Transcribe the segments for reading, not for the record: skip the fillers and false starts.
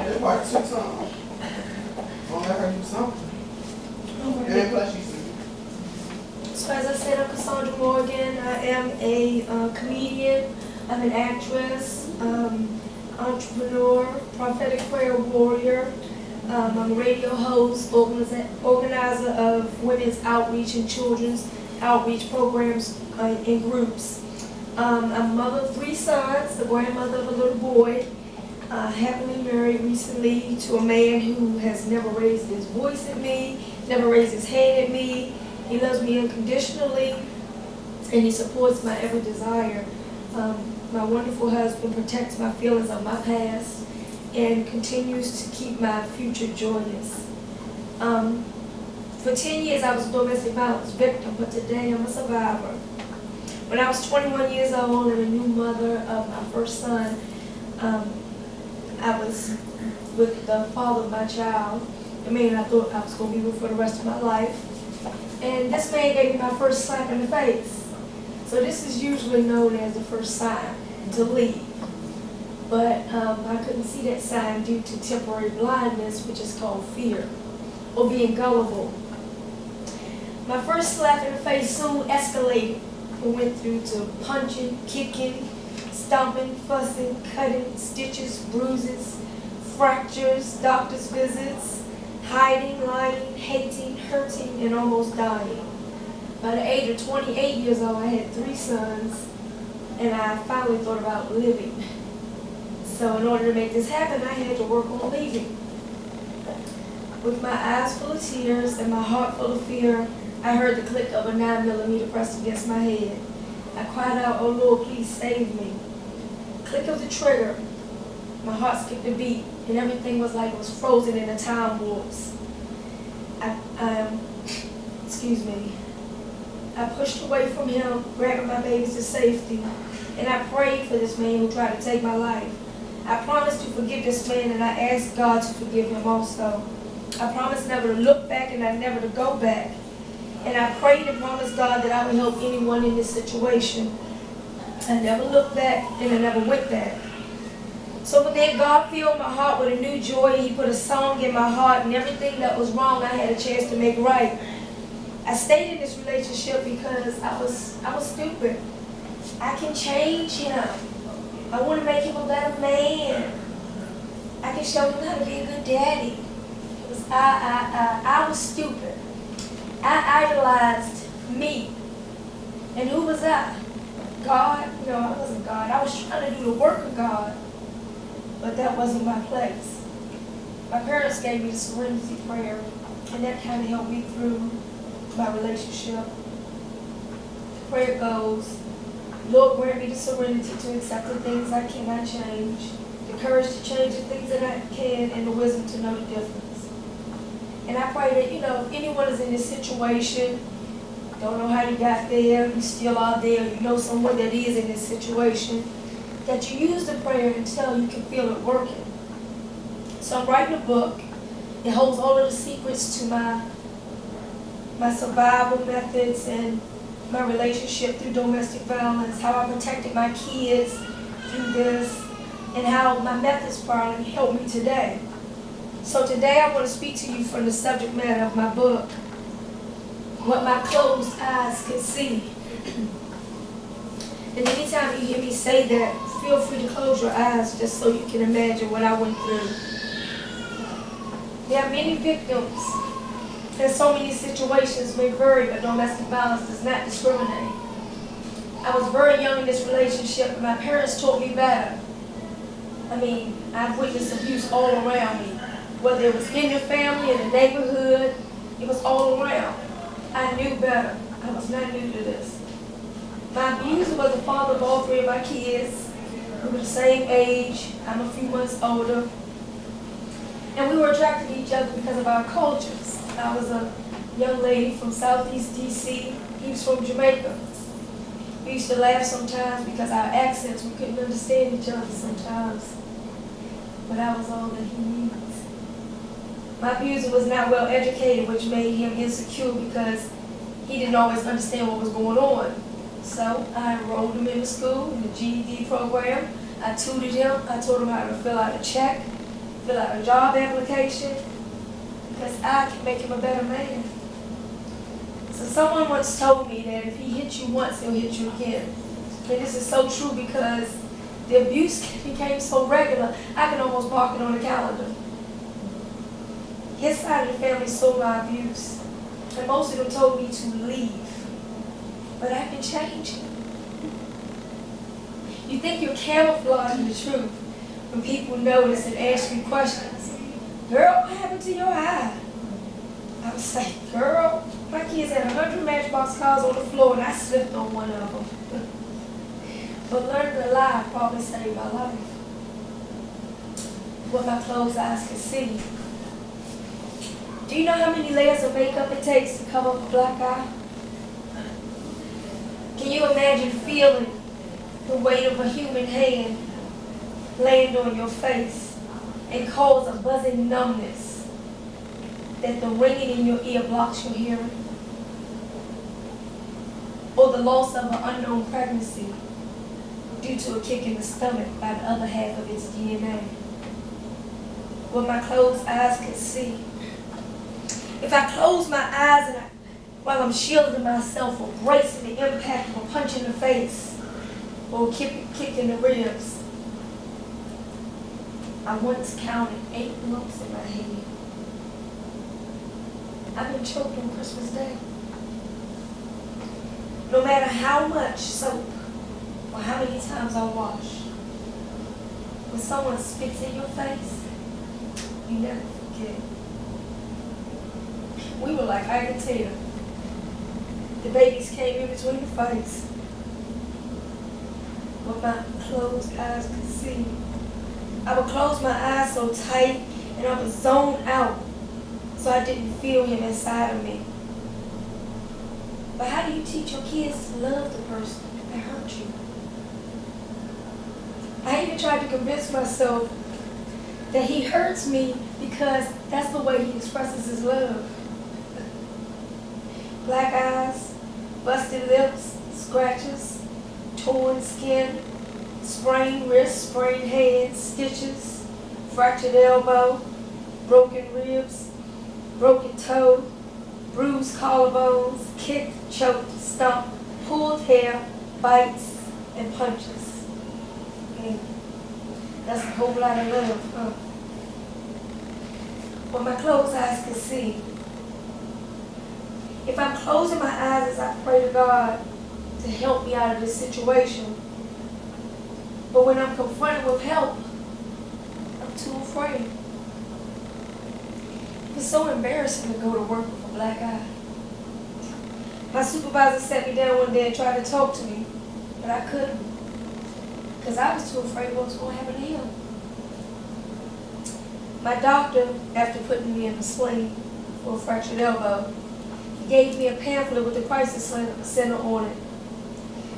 It's like 6 songs. Don't let her do something. And plus she's So as I said, I'm Cassandra Morgan. I am a comedian. I'm an actress, entrepreneur, prophetic prayer warrior. I'm a radio host, organizer of women's outreach and children's outreach programs in groups. I'm a mother of 3 sons, the grandmother of a little boy, happily married recently to a man who has never raised his voice at me, never raised his hand at me. He loves me unconditionally, and he supports my every desire. My wonderful husband protects my feelings of my past and continues to keep my future joyous. For 10 years, I was a domestic violence victim, but today I'm a survivor. When I was 21 years old and a new mother of my first son, I was with the father of my child, the man I thought I was going to be with for the rest of my life. And this man gave me my first slap in the face. So this is usually known as the first sign to leave. But I couldn't see that sign due to temporary blindness, which is called fear, or being gullible. My first slap in the face soon escalated. It went through to punching, kicking, stomping, fussing, cutting, stitches, bruises, fractures, doctor's visits, hiding, lying, hating, hurting, and almost dying. By the age of 28 years old, I had 3 sons, and I finally thought about living. So in order to make this happen, I had to work on leaving. With my eyes full of tears and my heart full of fear, I heard the click of a 9mm pressed against my head. I cried out, "Oh Lord, please save me." Click of the trigger. My heart skipped a beat, and everything was like it was frozen in a time warps. Excuse me. I pushed away from him, grabbing my babies to safety, and I prayed for this man who tried to take my life. I promised to forgive this man, and I asked God to forgive him also. I promised never to look back and never to go back. And I prayed and promised God that I would help anyone in this situation. I never looked back and I never went back. So but then God filled my heart with a new joy. He put a song in my heart, and everything that was wrong I had a chance to make right. I stayed in this relationship because I was stupid. I can change him. I want to make him a better man. I can show him how to be a good daddy. I was stupid. I idolized me. And who was I? God? No, I wasn't God. I was trying to do the work of God. But that wasn't my place. My parents gave me the serenity prayer, and that kind of helped me through my relationship. The prayer goes, Lord, grant me the serenity to accept the things I cannot change, the courage to change the things that I can, and the wisdom to know the difference. And I pray that, if anyone is in this situation, don't know how you got there, you still are there, you know someone that is in this situation, that you use the prayer until you can feel it working. So I'm writing a book. It holds all of the secrets to my survival methods and my relationship through domestic violence, how I protected my kids through this, and how my methods probably helped me today. So today I want to speak to you from the subject matter of my book, what my closed eyes can see. And anytime you hear me say that, feel free to close your eyes just so you can imagine what I went through. There are many victims, and so many situations may vary, but domestic violence does not discriminate. I was very young in this relationship, and my parents taught me better. I've witnessed abuse all around me. Whether it was in the family, in the neighborhood, it was all around. I knew better. I was not new to this. My abuser was the father of all 3 of my kids. We were the same age. I'm a few months older. And we were attracted to each other because of our cultures. I was a young lady from Southeast D.C. He was from Jamaica. We used to laugh sometimes because our accents, we couldn't understand each other sometimes. But I was all that he needed. My abuser was not well educated, which made him insecure because he didn't always understand what was going on. So I enrolled him in the school, in the GED program. I tutored him. I told him how to fill out a check, fill out a job application, because I can make him a better man. So someone once told me that if he hits you once, he'll hit you again. And this is so true because the abuse became so regular, I can almost mark it on the calendar. His side of the family saw my abuse, and most of them told me to leave. But I can change it. You think you're camouflaging the truth when people notice and ask you questions. Girl, what happened to your eye? I would say, girl, my kids had 100 Matchbox cars on the floor and I slipped on one of them. But learning to lie probably saved my life. What my closed eyes can see. Do you know how many layers of makeup it takes to cover up a black eye? Can you imagine feeling the weight of a human hand land on your face and cause a buzzing numbness that the ringing in your ear blocks your hearing? Or the loss of an unknown pregnancy due to a kick in the stomach by the other half of its DNA? What my closed eyes can see. If I close my eyes and while I'm shielding myself or bracing the impact of a punch in the face or a kick in the ribs, I once counted 8 lumps in my head. I've been choked on Christmas Day. No matter how much soap or how many times I wash, when someone spits in your face, you never forget. We were like Ike and Tina. The babies came in between the fights. What my closed eyes could see. I would close my eyes so tight and I would zone out so I didn't feel him inside of me. But how do you teach your kids to love the person that hurt you? I even tried to convince myself that he hurts me because that's the way he expresses his love. Black eyes, busted lips, scratches, torn skin, sprained wrists, sprained hands, stitches, fractured elbow, broken ribs, broken toe, bruised collarbones, kicked, choked, stomped, pulled hair, bites, and punches. That's a whole lot of love, huh? What my closed eyes can see. If I'm closing my eyes as I pray to God to help me out of this situation, but when I'm confronted with help, I'm too afraid. It's so embarrassing to go to work with a black eye. My supervisor sat me down one day and tried to talk to me, but I couldn't, because I was too afraid of what was going to happen to him. My doctor, after putting me in a sling for a fractured elbow, gave me a pamphlet with the crisis center on it.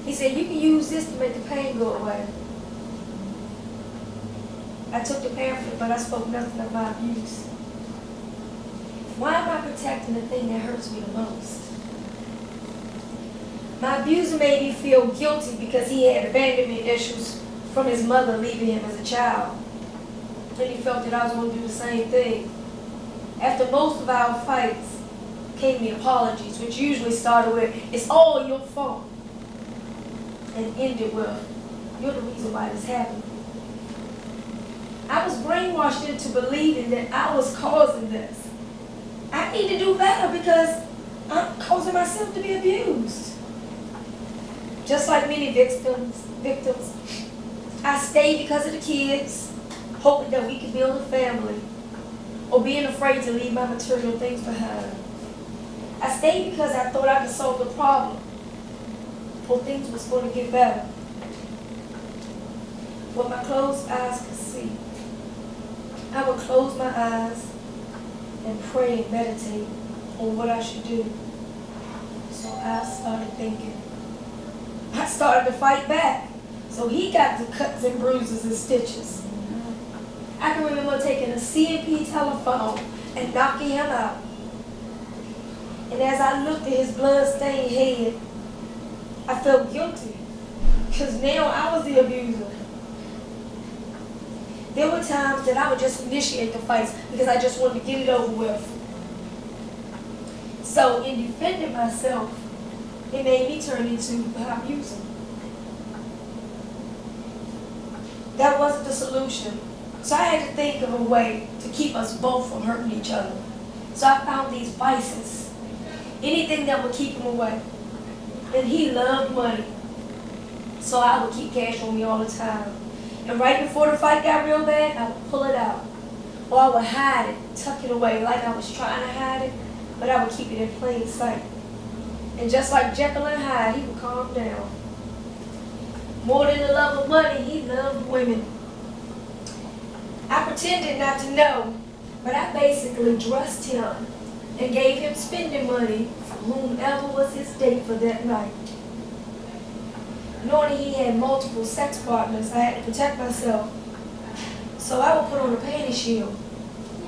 He said, you can use this to make the pain go away. I took the pamphlet, but I spoke nothing of my abuse. Why am I protecting the thing that hurts me the most? My abuser made me feel guilty because he had abandonment issues from his mother leaving him as a child. And he felt that I was going to do the same thing. After most of our fights, came the apologies, which usually started with, it's all your fault, and ended with, you're the reason why this happened. I was brainwashed into believing that I was causing this. I need to do better because I'm causing myself to be abused. Just like many victims, I stayed because of the kids, hoping that we could build a family, or being afraid to leave my material things behind. I stayed because I thought I could solve the problem, or things was going to get better. What my closed eyes could see. I would close my eyes and pray and meditate on what I should do. So I started thinking. I started to fight back. So he got the cuts and bruises and stitches. I can remember taking a C&P telephone and knocking him out. And as I looked at his blood-stained head, I felt guilty because now I was the abuser. There were times that I would just initiate the fights because I just wanted to get it over with. So in defending myself, it made me turn into an abuser. That wasn't the solution. So I had to think of a way to keep us both from hurting each other. So I found these vices. Anything that would keep him away. And he loved money. So I would keep cash on me all the time. And right before the fight got real bad, I would pull it out. Or I would hide it, tuck it away like I was trying to hide it, but I would keep it in plain sight. And just like Jekyll and Hyde, he would calm down. More than the love of money, he loved women. I pretended not to know, but I basically dressed him and gave him spending money for whomever was his date for that night. Knowing he had multiple sex partners, I had to protect myself. So I would put on a panty shield,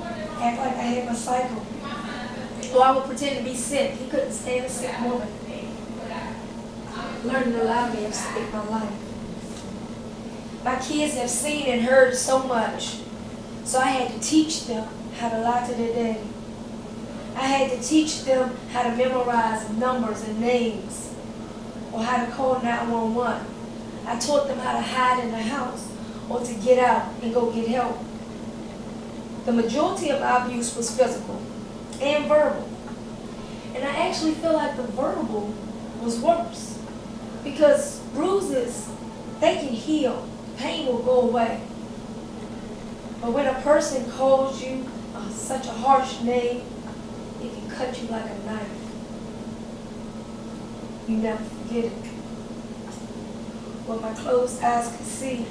act like I had my cycle. Or I would pretend to be sick. He couldn't stand a sick woman. Learning to lie may have saved my life. My kids have seen and heard so much, so I had to teach them how to lie to their daddy. I had to teach them how to memorize numbers and names, or how to call 911. I taught them how to hide in the house or to get out and go get help. The majority of my abuse was physical and verbal. And I actually feel like the verbal was worse because bruises, they can heal. Pain will go away. But when a person calls you such a harsh name, it can cut you like a knife. You never forget it. What my closed eyes could see.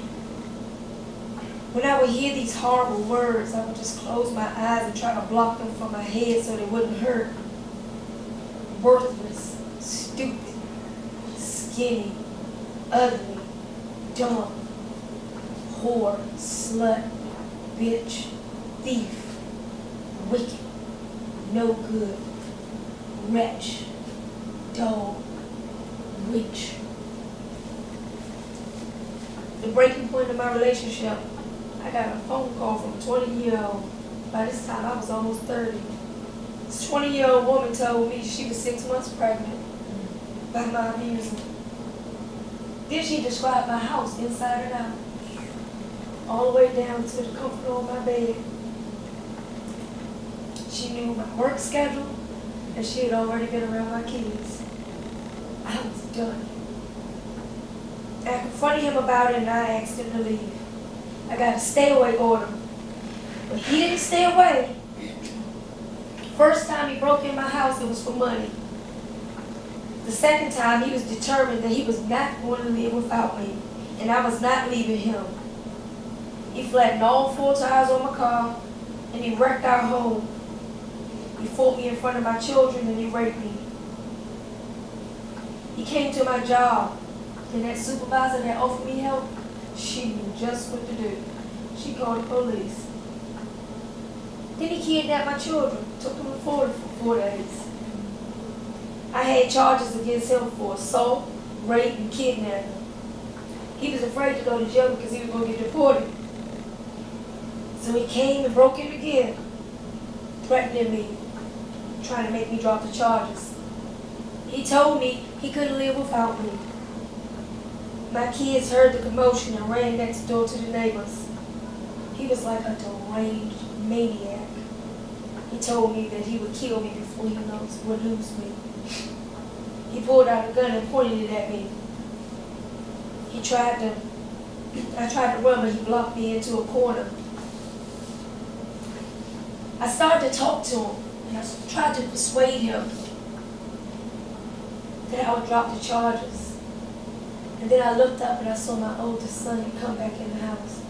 When I would hear these horrible words, I would just close my eyes and try to block them from my head so they wouldn't hurt. Worthless, stupid, skinny, ugly, dumb, whore, slut, bitch, thief, wicked, no good, wretch, dog, witch. The breaking point of my relationship, I got a phone call from a 20-year-old. By this time, I was almost 30. This 20-year-old woman told me she was 6 months pregnant by my abuser. Then she described my house inside and out, all the way down to the comfort of my bed. She knew my work schedule, and she had already been around my kids. I was done. I confronted him about it, and I asked him to leave. I got a stay-away order, but he didn't stay away. First time he broke in my house, it was for money. The second time, he was determined that he was not going to live without me, and I was not leaving him. He flattened all 4 tires on my car, and he wrecked our home. He fought me in front of my children, and he raped me. He came to my job, and that supervisor that offered me help, she knew just what to do. She called the police. Then he kidnapped my children, took them to Florida for 4 days. I had charges against him for assault, rape, and kidnapping. He was afraid to go to jail because he was going to get deported. So he came and broke in again, threatening me, trying to make me drop the charges. He told me he couldn't live without me. My kids heard the commotion and ran next door to the neighbors. He was like a deranged maniac. He told me that he would kill me before he would lose me. He pulled out a gun and pointed it at me. I tried to run, but he blocked me into a corner. I started to talk to him, and I tried to persuade him that I would drop the charges. And then I looked up and I saw my oldest son come back in the house.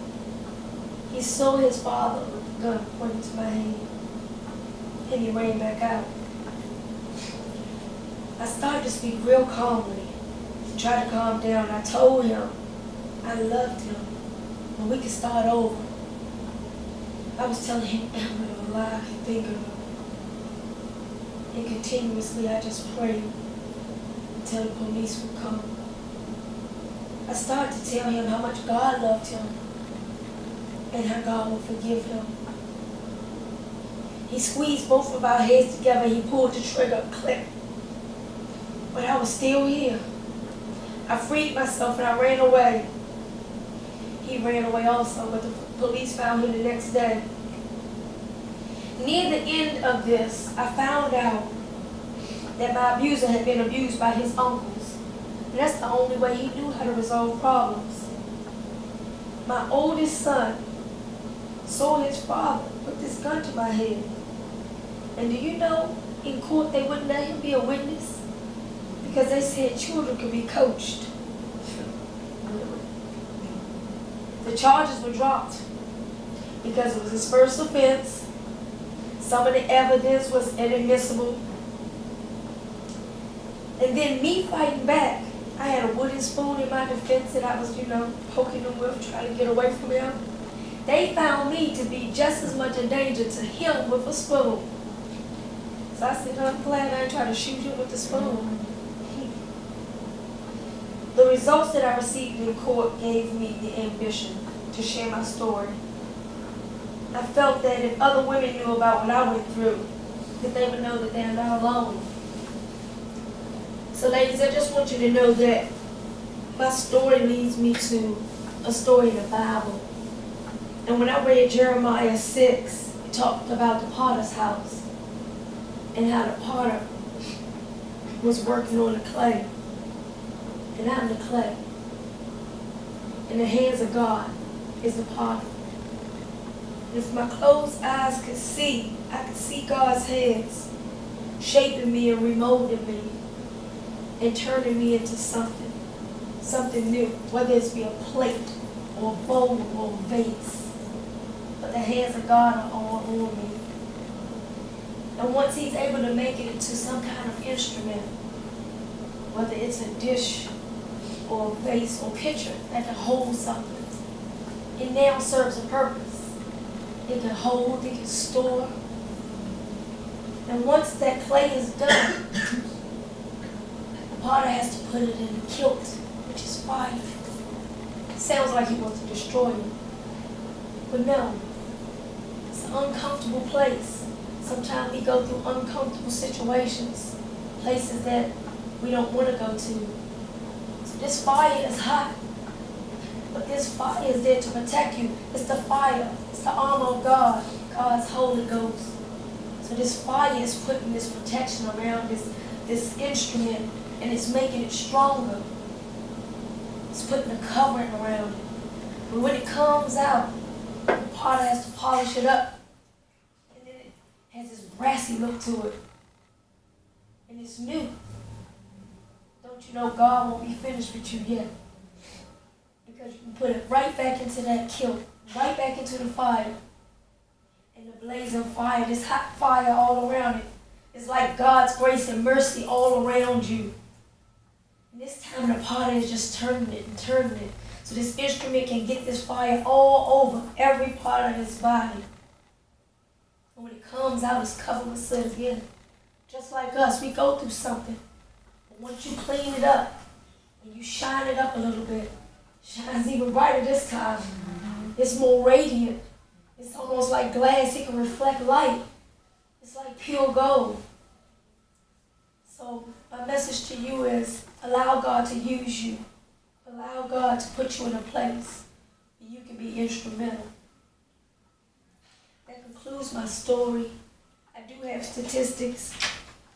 He saw his father with the gun pointing to my hand, and he ran back out. I started to speak real calmly, tried to calm down. I told him I loved him, and we could start over. I was telling him every lie I could think of. And continuously I just prayed. until the police would come. I started to tell him how much God loved him and how God would forgive him. He squeezed both of our heads together. He pulled the trigger, click. But I was still here. I freed myself and I ran away. He ran away also, but the police found him the next day. Near the end of this, I found out that my abuser had been abused by his uncles. And that's the only way he knew how to resolve problems. My oldest son saw his father put this gun to my head. And do you know, in court they wouldn't let him be a witness because they said children could be coached. The charges were dropped because it was his first offense. Some of the evidence was inadmissible. And then me fighting back, I had a wooden spoon in my defense that I was, poking him with, trying to get away from him. They found me to be just as much a danger to him with a spoon. So I said, I'm glad I didn't try to shoot him with the spoon. The results that I received in court gave me the ambition to share my story. I felt that if other women knew about what I went through, that they would know that they are not alone. So ladies, I just want you to know that my story leads me to a story in the Bible. And when I read Jeremiah 6, it talked about the potter's house and how the potter was working on the clay. And I'm the clay. In the hands of God is the potter. If my closed eyes could see, I could see God's hands shaping me and remolding me and turning me into something new, whether it's be a plate or a bowl or a vase. But the hands of God are all on me. And once He's able to make it into some kind of instrument, whether it's a dish or a vase or pitcher that can hold something, it now serves a purpose. It can hold, it can store. And once that clay is done, the potter has to put it in a kilt, which is fire. It sounds like he wants to destroy it. But no, it's an uncomfortable place. Sometimes we go through uncomfortable situations, places that we don't want to go to. So this fire is hot, but this fire is there to protect you. It's the fire. It's the armor of God, God's Holy Ghost. So this fire is putting this protection around this instrument, and it's making it stronger. It's putting a covering around it. But when it comes out, the potter has to polish it up. And then it has this brassy look to it. And it's new. Don't you know God won't be finished with you yet? Because you can put it right back into that kilt, right back into the fire. And the blazing fire, this hot fire all around it, is like God's grace and mercy all around you. And this time the potter is just turning it and turning it. So this instrument can get this fire all over every part of his body. And when it comes out, it's covered with soot again. Just like us, we go through something. But once you clean it up and you shine it up a little bit, it shines even brighter this time. It's more radiant. It's almost like glass. It can reflect light. It's like pure gold. So my message to you is allow God to use you. Allow God to put you in a place where you can be instrumental. That concludes my story. I do have statistics,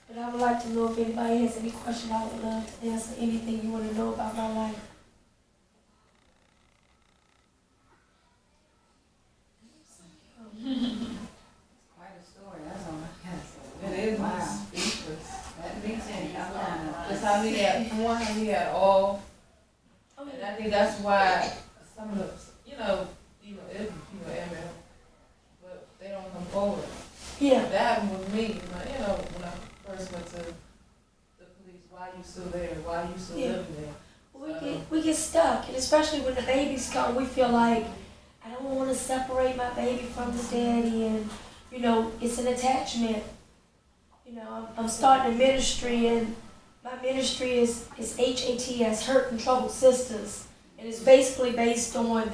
but I would like to know if anybody has any questions. I would love to answer anything you want to know about my life. Quite a story, that's all I can say. It is. Wow. Speechless. That makes sense. Just how he had all. And I think that's why some of the, but they don't come forward. Yeah. That happened with me, when I first went to the police. Why are you still there? Why are you still living there? We get stuck, and especially when the babies come, we feel like, I don't want to separate my baby from the daddy, and, it's an attachment. I'm starting a ministry, and My ministry is HATS, Hurt and Troubled Sisters, and it's basically based on that